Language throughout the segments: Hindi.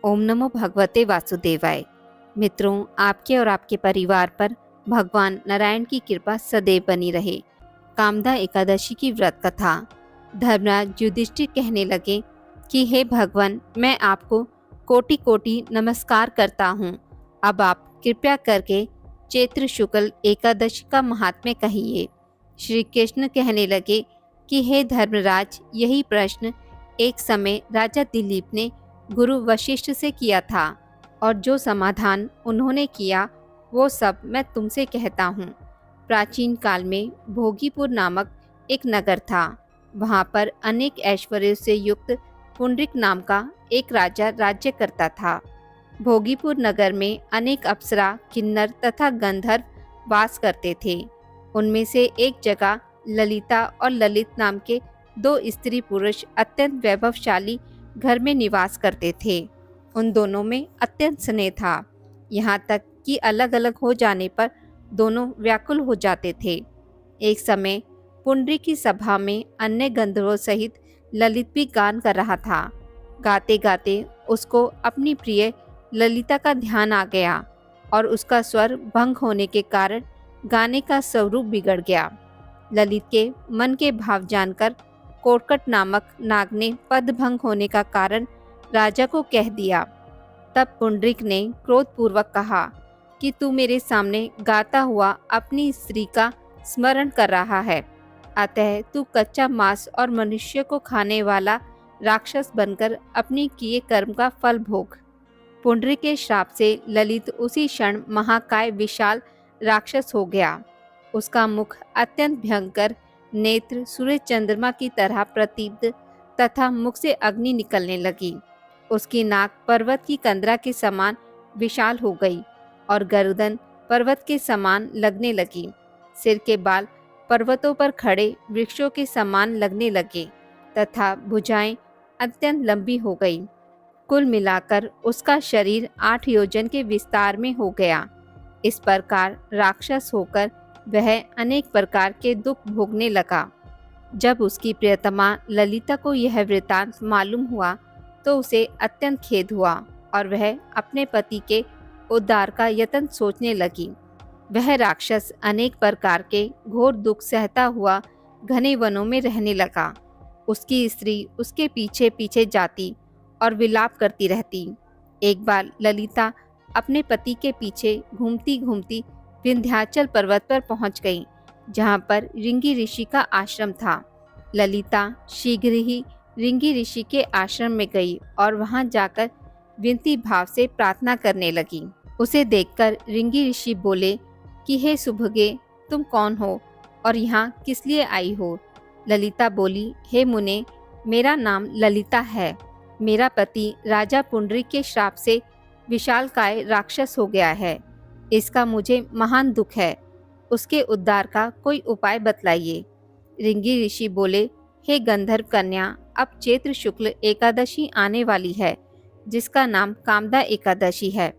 ओम नमो भगवते वासुदेवाय। मित्रों, आपके और आपके परिवार पर भगवान नारायण की कृपा सदैव बनी रहे। कामदा एकादशी की व्रत कथा। धर्मराज युधिष्ठिर कहने लगे कि हे भगवान, मैं आपको कोटि कोटि नमस्कार करता हूँ। अब आप कृपया करके चैत्र शुक्ल एकादशी का महात्म्य कहिए। श्री कृष्ण कहने लगे कि हे धर्मराज, यही प्रश्न एक समय राजा दिलीप ने गुरु वशिष्ठ से किया था, और जो समाधान उन्होंने किया वो सब मैं तुमसे कहता हूँ। प्राचीन काल में भोगीपुर नामक एक नगर था। वहाँ पर अनेक ऐश्वर्यों से युक्त पुंडरीक नाम का एक राजा राज्य करता था। भोगीपुर नगर में अनेक अप्सरा, किन्नर तथा गंधर्व वास करते थे। उनमें से एक जगह ललिता और ललित नाम के दो स्त्री पुरुष अत्यंत वैभवशाली घर में निवास करते थे। उन दोनों में अत्यंत स्नेह था, यहाँ तक कि अलग अलग हो जाने पर दोनों व्याकुल हो जाते थे। एक समय पुंडरी की सभा में अन्य गंधर्वों सहित ललित भी गान कर रहा था। गाते गाते उसको अपनी प्रिय ललिता का ध्यान आ गया और उसका स्वर भंग होने के कारण गाने का स्वरूप बिगड़ गया। ललित के मन के भाव जानकर कोटकट नामक नाग ने पद भंग होने का कारण राजा को कह दिया। तब पुंडरीक ने क्रोधपूर्वक कहा कि तू मेरे सामने गाता हुआ अपनी स्त्री का स्मरण कर रहा है, अतः तू कच्चा मांस और मनुष्य को खाने वाला राक्षस बनकर अपनी किए कर्म का फल भोग। पुंडरीक के श्राप से ललित उसी क्षण महाकाय विशाल राक्षस हो गया। उसका मुख अत्यंत भयंकर, नेत्र सूर्य चंद्रमा की तरह प्रदीप्त तथा मुख से अग्नि निकलने लगी। उसकी नाक पर्वत की कंदरा के समान विशाल हो गई और गर्दन पर्वत के समान लगने लगी। सिर के बाल पर्वतों पर खड़े वृक्षों के समान लगने लगे तथा भुजाएं अत्यंत लंबी हो गई। कुल मिलाकर उसका शरीर 8 योजन के विस्तार में हो गया। इस प्रकार राक्षस होकर वह अनेक प्रकार के दुख भोगने लगा। जब उसकी प्रियतमा ललिता को यह वृतांत मालूम हुआ तो उसे अत्यंत खेद हुआ और वह अपने पति के उद्धार का यत्न सोचने लगी। वह राक्षस अनेक प्रकार के घोर दुख सहता हुआ घने वनों में रहने लगा। उसकी स्त्री उसके पीछे पीछे जाती और विलाप करती रहती। एक बार ललिता अपने पति के पीछे घूमती घूमती विंध्याचल पर्वत पर पहुंच गई, जहां पर रिंगी ऋषि का आश्रम था। ललिता शीघ्र ही रिंगी ऋषि के आश्रम में गई और वहां जाकर विनती भाव से प्रार्थना करने लगी। उसे देखकर रिंगी ऋषि बोले कि हे सुभगे, तुम कौन हो और यहाँ किस लिए आई हो? ललिता बोली, हे मुने, मेरा नाम ललिता है। मेरा पति राजा पुंडरीक के श्राप से विशालकाय राक्षस हो गया है। इसका मुझे महान दुख है। उसके उद्धार का कोई उपाय बतलाइए। रिंगी ऋषि बोले, हे गंधर्व कन्या, अब चैत्र शुक्ल एकादशी आने वाली है, जिसका नाम कामदा एकादशी है।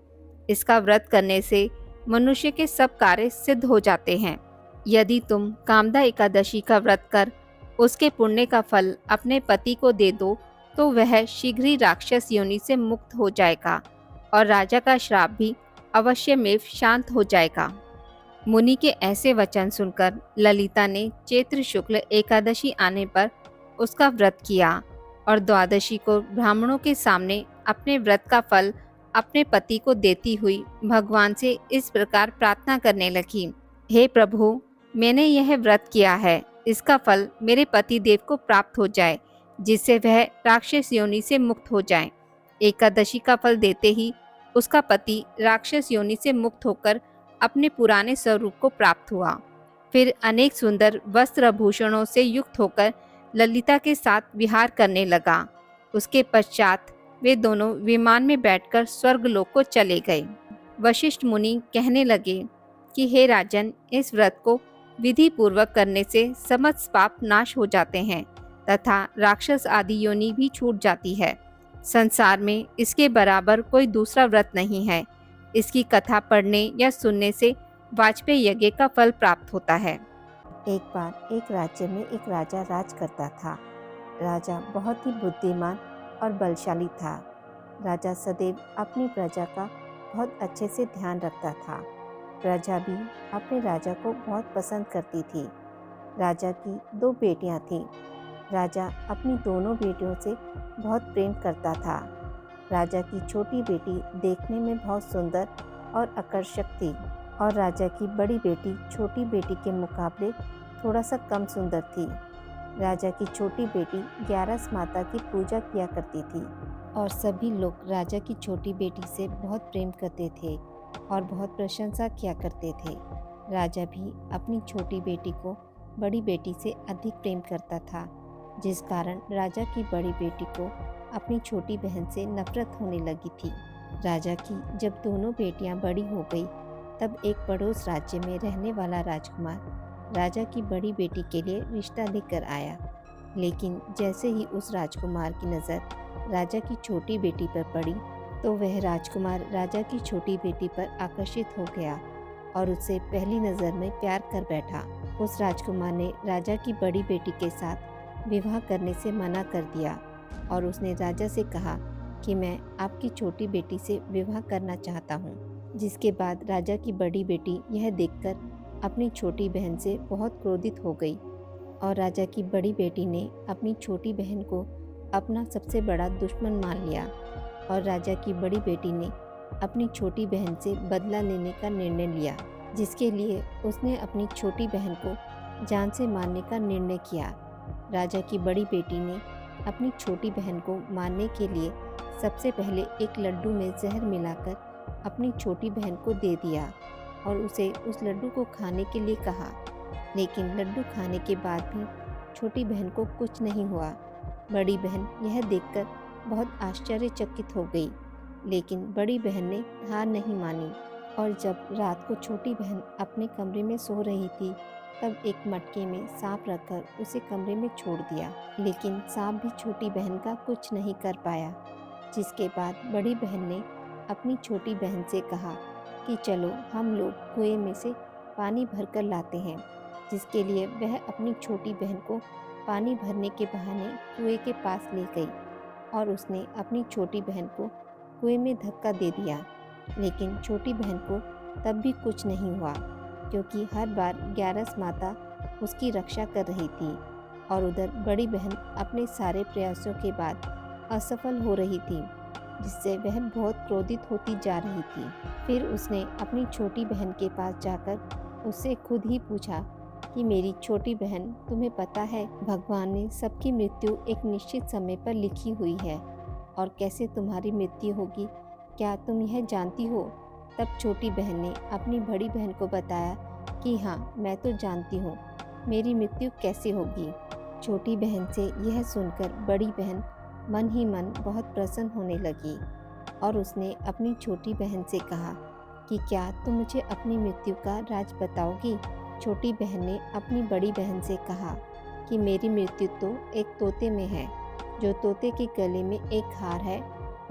इसका व्रत करने से मनुष्य के सब कार्य सिद्ध हो जाते हैं। यदि तुम कामदा एकादशी का व्रत कर उसके पुण्य का फल अपने पति को दे दो तो वह शीघ्र ही राक्षस योनि से मुक्त हो जाएगा और राजा का श्राप भी अवश्यमेव शांत हो जाएगा। मुनि के ऐसे वचन सुनकर ललिता ने चैत्र शुक्ल एकादशी आने पर उसका व्रत किया और द्वादशी को ब्राह्मणों के सामने अपने व्रत का फल अपने पति को देती हुई भगवान से इस प्रकार प्रार्थना करने लगी, हे प्रभु, मैंने यह व्रत किया है, इसका फल मेरे पति देव को प्राप्त हो जाए, जिससे वह राक्षस योनि से मुक्त हो जाए। एकादशी का फल देते ही उसका पति राक्षस योनि से मुक्त होकर अपने पुराने स्वरूप को प्राप्त हुआ। फिर अनेक सुंदर वस्त्र आभूषणों से युक्त होकर ललिता के साथ विहार करने लगा। उसके पश्चात वे दोनों विमान में बैठकर स्वर्गलोक को चले गए। वशिष्ठ मुनि कहने लगे कि हे राजन, इस व्रत को विधि पूर्वक करने से समस्त पाप नाश हो जाते हैं तथा राक्षस आदि योनि भी छूट जाती है। संसार में इसके बराबर कोई दूसरा व्रत नहीं है। इसकी कथा पढ़ने या सुनने से वाजपेयी यज्ञ का फल प्राप्त होता है। एक बार एक राज्य में एक राजा राज करता था। राजा बहुत ही बुद्धिमान और बलशाली था। राजा सदैव अपनी प्रजा का बहुत अच्छे से ध्यान रखता था। प्रजा भी अपने राजा को बहुत पसंद करती थी। राजा की दो बेटियां थीं। राजा अपनी दोनों बेटियों से बहुत प्रेम करता था। राजा की छोटी बेटी देखने में बहुत सुंदर और आकर्षक थी और राजा की बड़ी बेटी छोटी बेटी के मुकाबले थोड़ा सा कम सुंदर थी। राजा की छोटी बेटी ग्यारस माता की पूजा किया करती थी और सभी लोग राजा की छोटी बेटी से बहुत प्रेम करते थे और बहुत प्रशंसा किया करते थे। राजा भी अपनी छोटी बेटी को बड़ी बेटी से अधिक प्रेम करता था, जिस कारण राजा की बड़ी बेटी को अपनी छोटी बहन से नफरत होने लगी थी। राजा की जब दोनों बेटियां बड़ी हो गई, तब एक पड़ोस राज्य में रहने वाला राजकुमार राजा की बड़ी बेटी के लिए रिश्ता लेकर आया। लेकिन जैसे ही उस राजकुमार की नज़र राजा की छोटी बेटी पर पड़ी, तो वह राजकुमार राजा की छोटी बेटी पर आकर्षित हो गया और उससे पहली नज़र में प्यार कर बैठा। उस राजकुमार ने राजा की बड़ी बेटी के साथ विवाह करने से मना कर दिया और उसने राजा से कहा कि मैं आपकी छोटी बेटी से विवाह करना चाहता हूँ। जिसके बाद राजा की बड़ी बेटी यह देखकर अपनी छोटी बहन से बहुत क्रोधित हो गई और राजा की बड़ी बेटी ने अपनी छोटी बहन को अपना सबसे बड़ा दुश्मन मान लिया और राजा की बड़ी बेटी ने अपनी छोटी बहन से बदला लेने का निर्णय लिया, जिसके लिए उसने अपनी छोटी बहन को जान से मारने का निर्णय किया। राजा की बड़ी बेटी ने अपनी छोटी बहन को मारने के लिए सबसे पहले एक लड्डू में जहर मिलाकर अपनी छोटी बहन को दे दिया और उसे उस लड्डू को खाने के लिए कहा। लेकिन लड्डू खाने के बाद भी छोटी बहन को कुछ नहीं हुआ। बड़ी बहन यह देखकर बहुत आश्चर्यचकित हो गई, लेकिन बड़ी बहन ने हार नहीं मानी और जब रात को छोटी बहन अपने कमरे में सो रही थी, तब एक मटके में सांप रखकर उसे कमरे में छोड़ दिया। लेकिन सांप भी छोटी बहन का कुछ नहीं कर पाया। जिसके बाद बड़ी बहन ने अपनी छोटी बहन से कहा कि चलो हम लोग कुएं में से पानी भरकर लाते हैं, जिसके लिए वह अपनी छोटी बहन को पानी भरने के बहाने कुएं के पास ले गई और उसने अपनी छोटी बहन को कुएं में धक्का दे दिया। लेकिन छोटी बहन को तब भी कुछ नहीं हुआ, क्योंकि हर बार ग्यारस माता उसकी रक्षा कर रही थी और उधर बड़ी बहन अपने सारे प्रयासों के बाद असफल हो रही थी, जिससे वह बहुत क्रोधित होती जा रही थी। फिर उसने अपनी छोटी बहन के पास जाकर उससे खुद ही पूछा कि मेरी छोटी बहन, तुम्हें पता है भगवान ने सबकी मृत्यु एक निश्चित समय पर लिखी हुई है और कैसे तुम्हारी मृत्यु होगी, क्या तुम यह जानती हो? तब छोटी बहन ने अपनी बड़ी बहन को बताया कि हाँ, मैं तो जानती हूँ मेरी मृत्यु कैसे होगी। छोटी बहन से यह सुनकर बड़ी बहन मन ही मन बहुत प्रसन्न होने लगी और उसने अपनी छोटी बहन से कहा कि क्या तुम मुझे अपनी मृत्यु का राज बताओगी? छोटी बहन ने अपनी बड़ी बहन से कहा कि मेरी मृत्यु तो एक तोते में है, जो तोते के गले में एक हार है,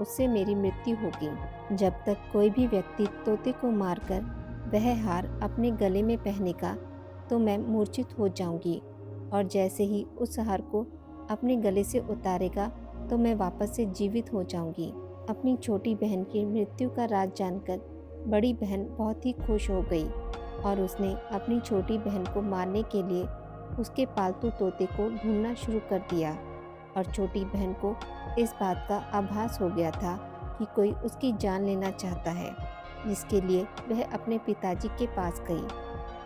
उससे मेरी मृत्यु होगी। जब तक कोई भी व्यक्ति तोते को मारकर वह हार अपने गले में पहनेगा, तो मैं मूर्छित हो जाऊंगी और जैसे ही उस हार को अपने गले से उतारेगा, तो मैं वापस से जीवित हो जाऊंगी। अपनी छोटी बहन की मृत्यु का राज जानकर बड़ी बहन बहुत ही खुश हो गई और उसने अपनी छोटी बहन को मारने के लिए उसके पालतू तोते को ढूंढना शुरू कर दिया और छोटी बहन को इस बात का आभास हो गया था कि कोई उसकी जान लेना चाहता है, जिसके लिए वह अपने पिताजी के पास गई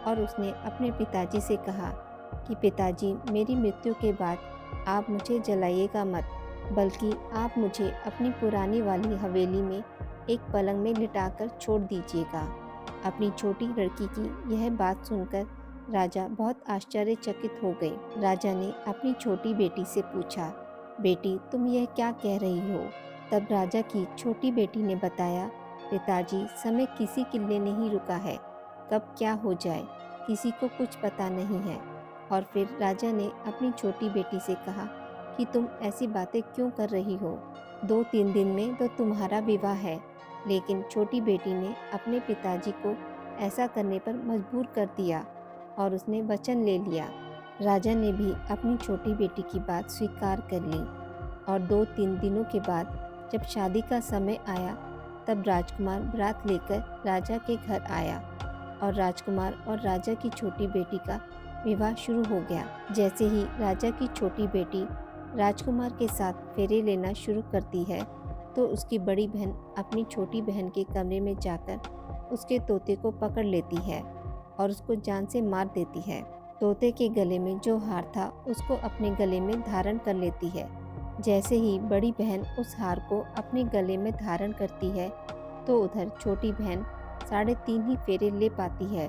और उसने अपने पिताजी से कहा कि पिताजी, मेरी मृत्यु के बाद आप मुझे जलाइएगा मत, बल्कि आप मुझे अपनी पुरानी वाली हवेली में एक पलंग में लिटाकर छोड़ दीजिएगा। अपनी छोटी लड़की की यह बात सुनकर राजा बहुत आश्चर्यचकित हो गए। राजा ने अपनी छोटी बेटी से पूछा, बेटी, तुम यह क्या कह रही हो? तब राजा की छोटी बेटी ने बताया, पिताजी, समय किसी के लिए नहीं रुका है, कब क्या हो जाए किसी को कुछ पता नहीं है। और फिर राजा ने अपनी छोटी बेटी से कहा कि तुम ऐसी बातें क्यों कर रही हो? 2-3 दिन में तो तुम्हारा विवाह है। लेकिन छोटी बेटी ने अपने पिताजी को ऐसा करने पर मजबूर कर दिया और उसने वचन ले लिया। राजा ने भी अपनी छोटी बेटी की बात स्वीकार कर ली और 2-3 दिनों के बाद जब शादी का समय आया तब राजकुमार बारात लेकर राजा के घर आया और राजकुमार और राजा की छोटी बेटी का विवाह शुरू हो गया। जैसे ही राजा की छोटी बेटी राजकुमार के साथ फेरे लेना शुरू करती है तो उसकी बड़ी बहन अपनी छोटी बहन के कमरे में जाकर उसके तोते को पकड़ लेती है और उसको जान से मार देती है। तोते के गले में जो हार था उसको अपने गले में धारण कर लेती है। जैसे ही बड़ी बहन उस हार को अपने गले में धारण करती है तो उधर छोटी बहन 3.5 ही फेरे ले पाती है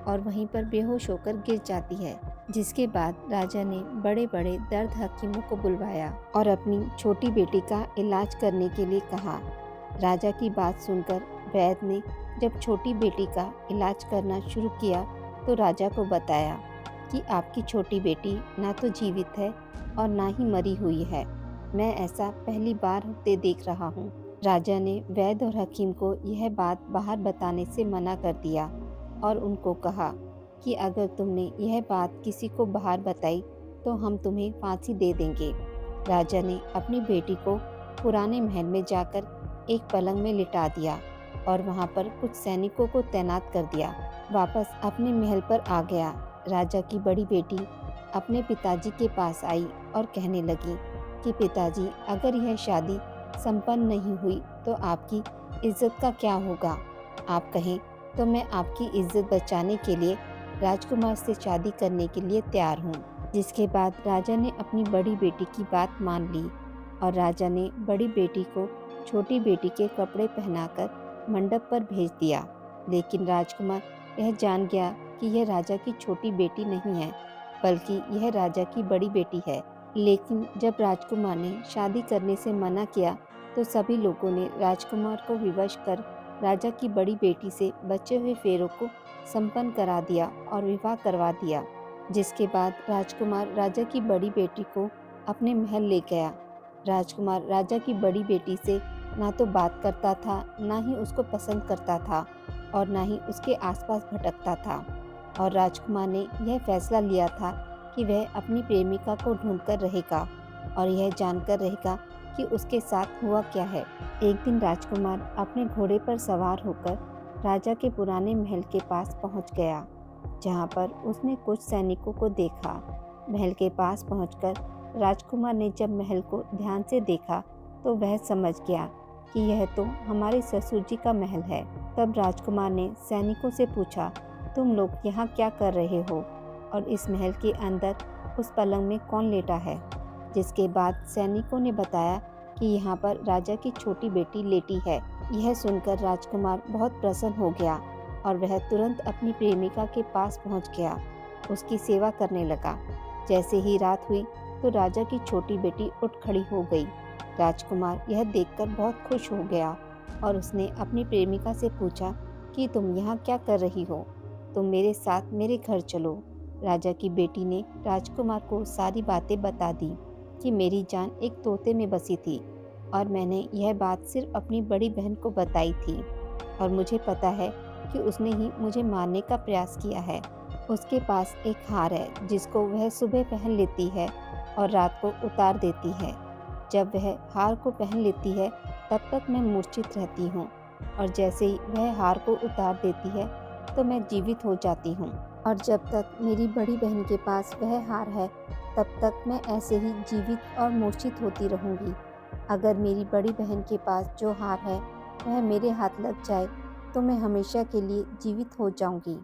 और वहीं पर बेहोश होकर गिर जाती है। जिसके बाद राजा ने बड़े बड़े दर्द हकीमों को बुलवाया और अपनी छोटी बेटी का इलाज करने के लिए कहा। राजा की बात सुनकर वैद्य ने जब छोटी बेटी का इलाज करना शुरू किया तो राजा को बताया कि आपकी छोटी बेटी ना तो जीवित है और ना ही मरी हुई है। मैं ऐसा पहली बार होते देख रहा हूँ। राजा ने वैद्य और हकीम को यह बात बाहर बताने से मना कर दिया और उनको कहा कि अगर तुमने यह बात किसी को बाहर बताई तो हम तुम्हें फांसी दे देंगे। राजा ने अपनी बेटी को पुराने महल में जाकर एक पलंग में लिटा दिया और वहां पर कुछ सैनिकों को तैनात कर दिया। वापस अपने महल पर आ गया। राजा की बड़ी बेटी अपने पिताजी के पास आई और कहने लगी कि पिताजी, अगर यह शादी संपन्न नहीं हुई तो आपकी इज्जत का क्या होगा? आप कहें तो मैं आपकी इज्जत बचाने के लिए राजकुमार से शादी करने के लिए तैयार हूँ। जिसके बाद राजा ने अपनी बड़ी बेटी की बात मान ली और राजा ने बड़ी बेटी को छोटी बेटी के कपड़े पहनाकर मंडप पर भेज दिया। लेकिन राजकुमार यह जान गया कि यह राजा की छोटी बेटी नहीं है बल्कि यह राजा की बड़ी बेटी है। लेकिन जब राजकुमार ने शादी करने से मना किया तो सभी लोगों ने राजकुमार को विवश कर राजा की बड़ी बेटी से बचे हुए फेरों को संपन्न करा दिया और विवाह करवा दिया। जिसके बाद राजकुमार राजा की बड़ी बेटी को अपने महल ले गया। राजकुमार राजा की बड़ी बेटी से ना तो बात करता था, ना ही उसको पसंद करता था और ना ही उसके आसपास भटकता था। और राजकुमार ने यह फैसला लिया था कि वह अपनी प्रेमिका को ढूंढकर रहेगा और यह जानकर रहेगा कि उसके साथ हुआ क्या है। एक दिन राजकुमार अपने घोड़े पर सवार होकर राजा के पुराने महल के पास पहुंच गया, जहां पर उसने कुछ सैनिकों को देखा। महल के पास पहुंचकर राजकुमार ने जब महल को ध्यान से देखा तो वह समझ गया कि यह तो हमारे ससुर जी का महल है। तब राजकुमार ने सैनिकों से पूछा, तुम लोग यहाँ क्या कर रहे हो और इस महल के अंदर उस पलंग में कौन लेटा है? जिसके बाद सैनिकों ने बताया कि यहाँ पर राजा की छोटी बेटी लेटी है। यह सुनकर राजकुमार बहुत प्रसन्न हो गया और वह तुरंत अपनी प्रेमिका के पास पहुँच गया, उसकी सेवा करने लगा। जैसे ही रात हुई तो राजा की छोटी बेटी उठ खड़ी हो गई। राजकुमार यह देखकर बहुत खुश हो गया और उसने अपनी प्रेमिका से पूछा कि तुम यहाँ क्या कर रही हो? तुम मेरे साथ मेरे घर चलो। राजा की बेटी ने राजकुमार को सारी बातें बता दी कि मेरी जान एक तोते में बसी थी और मैंने यह बात सिर्फ अपनी बड़ी बहन को बताई थी और मुझे पता है कि उसने ही मुझे मारने का प्रयास किया है। उसके पास एक हार है जिसको वह सुबह पहन लेती है और रात को उतार देती है। जब वह हार को पहन लेती है तब तक मैं मूर्छित रहती हूँ और जैसे ही वह हार को उतार देती है तो मैं जीवित हो जाती हूँ और जब तक मेरी बड़ी बहन के पास वह हार है तब तक मैं ऐसे ही जीवित और मूर्छित होती रहूँगी। अगर मेरी बड़ी बहन के पास जो हार है वह मेरे हाथ लग जाए तो मैं हमेशा के लिए जीवित हो जाऊंगी।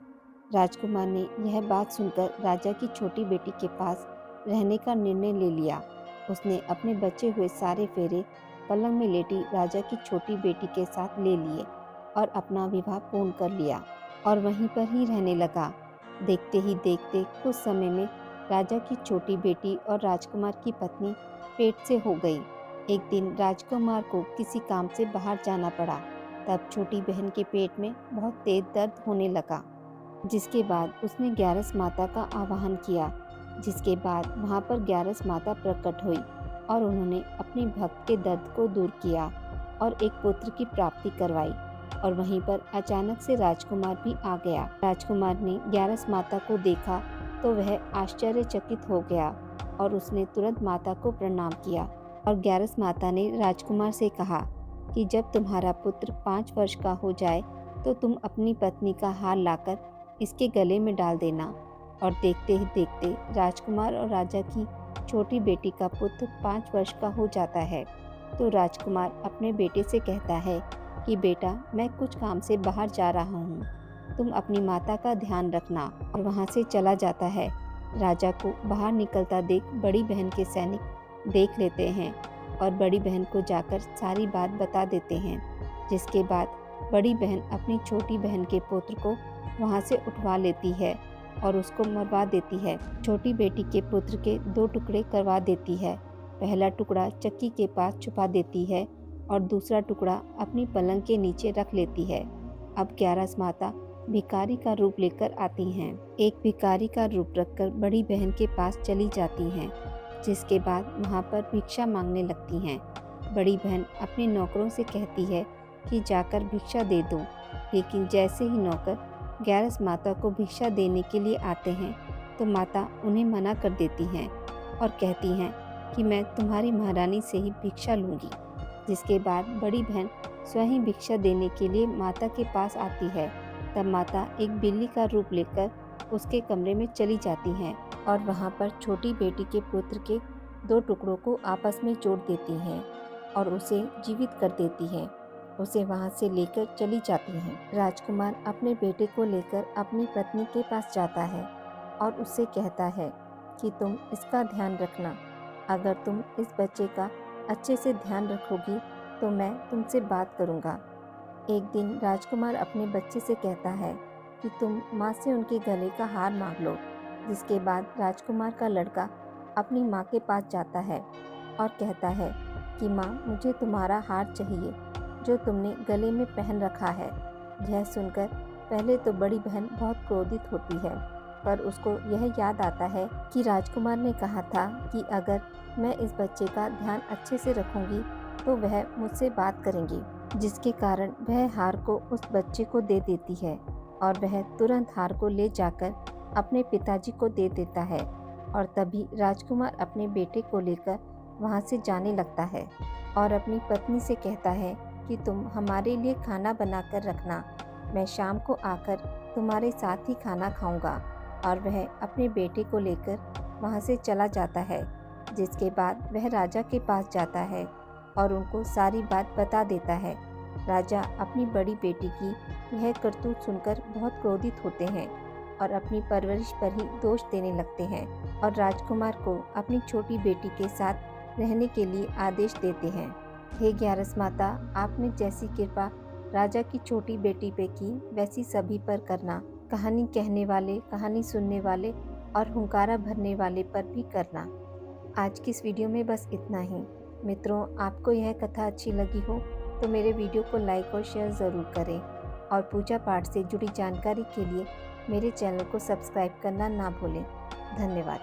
राजकुमार ने यह बात सुनकर राजा की छोटी बेटी के पास रहने का निर्णय ले लिया। उसने अपने बचे हुए सारे फेरे पलंग में लेटी राजा की छोटी बेटी के साथ ले लिए और अपना विवाह पूर्ण कर लिया और वहीं पर ही रहने लगा। देखते ही देखते कुछ समय में राजा की छोटी बेटी और राजकुमार की पत्नी पेट से हो गई। एक दिन राजकुमार को किसी काम से बाहर जाना पड़ा। तब छोटी बहन के पेट में बहुत तेज दर्द होने लगा, जिसके बाद उसने ग्यारस माता का आवाहन किया। जिसके बाद वहां पर ग्यारस माता प्रकट हुई और उन्होंने अपने भक्त के दर्द को दूर किया और एक पुत्र की प्राप्ति करवाई। और वहीं पर अचानक से राजकुमार भी आ गया। राजकुमार ने ग्यारस माता को देखा तो वह आश्चर्यचकित हो गया और उसने तुरंत माता को प्रणाम किया और ग्यारस माता ने राजकुमार से कहा कि जब तुम्हारा पुत्र 5 वर्ष का हो जाए तो तुम अपनी पत्नी का हार लाकर इसके गले में डाल देना। और देखते ही देखते राजकुमार और राजा की छोटी बेटी का पुत्र 5 वर्ष का हो जाता है। तो राजकुमार अपने बेटे से कहता है कि बेटा, मैं कुछ काम से बाहर जा रहा हूँ, तुम अपनी माता का ध्यान रखना। और वहाँ से चला जाता है। राजा को बाहर निकलता देख बड़ी बहन के सैनिक देख लेते हैं और बड़ी बहन को जाकर सारी बात बता देते हैं, जिसके बाद बड़ी बहन अपनी छोटी बहन के पुत्र को वहाँ से उठवा लेती है और उसको मरवा देती है। छोटी बेटी के पुत्र के 2 टुकड़े करवा देती है। पहला टुकड़ा चक्की के पास छुपा देती है और दूसरा टुकड़ा अपनी पलंग के नीचे रख लेती है। अब ग्यारस माता भिखारी का रूप लेकर आती हैं। एक भिखारी का रूप रखकर बड़ी बहन के पास चली जाती हैं, जिसके बाद वहाँ पर भिक्षा मांगने लगती हैं। बड़ी बहन अपने नौकरों से कहती है कि जाकर भिक्षा दे दो, लेकिन जैसे ही नौकर ग्यारस माता को भिक्षा देने के लिए आते हैं तो माता उन्हें मना कर देती हैं और कहती हैं कि मैं तुम्हारी महारानी से ही भिक्षा लूँगी। जिसके बाद बड़ी बहन स्वयं भिक्षा देने के लिए माता के पास आती है। तब माता एक बिल्ली का रूप लेकर उसके कमरे में चली जाती हैं और वहाँ पर छोटी बेटी के पुत्र के 2 टुकड़ों को आपस में जोड़ देती हैं और उसे जीवित कर देती हैं। उसे वहाँ से लेकर चली जाती हैं। राजकुमार अपने बेटे को लेकर अपनी पत्नी के पास जाता है और उससे कहता है कि तुम इसका ध्यान रखना। अगर तुम इस बच्चे का अच्छे से ध्यान रखोगी तो मैं तुमसे बात करूँगा। एक दिन राजकुमार अपने बच्चे से कहता है कि तुम माँ से उनके गले का हार मांग लो। जिसके बाद राजकुमार का लड़का अपनी माँ के पास जाता है और कहता है कि माँ, मुझे तुम्हारा हार चाहिए जो तुमने गले में पहन रखा है। यह सुनकर पहले तो बड़ी बहन बहुत क्रोधित होती है, पर उसको यह याद आता है कि राजकुमार ने कहा था कि अगर मैं इस बच्चे का ध्यान अच्छे से रखूंगी तो वह मुझसे बात करेंगी, जिसके कारण वह हार को उस बच्चे को दे देती है और वह तुरंत हार को ले जाकर अपने पिताजी को दे देता है। और तभी राजकुमार अपने बेटे को लेकर वहाँ से जाने लगता है और अपनी पत्नी से कहता है कि तुम हमारे लिए खाना बनाकर रखना, मैं शाम को आकर तुम्हारे साथ ही खाना खाऊंगा। और वह अपने बेटे को लेकर वहाँ से चला जाता है। जिसके बाद वह राजा के पास जाता है और उनको सारी बात बता देता है। राजा अपनी बड़ी बेटी की यह करतूत सुनकर बहुत क्रोधित होते हैं और अपनी परवरिश पर ही दोष देने लगते हैं और राजकुमार को अपनी छोटी बेटी के साथ रहने के लिए आदेश देते हैं। हे ग्यारस माता, आपने जैसी कृपा राजा की छोटी बेटी पे की वैसी सभी पर करना। कहानी कहने वाले, कहानी सुनने वाले और हुंकारा भरने वाले पर भी करना। आज की इस वीडियो में बस इतना ही। मित्रों, आपको यह कथा अच्छी लगी हो तो मेरे वीडियो को लाइक और शेयर ज़रूर करें और पूजा पाठ से जुड़ी जानकारी के लिए मेरे चैनल को सब्सक्राइब करना ना भूलें। धन्यवाद।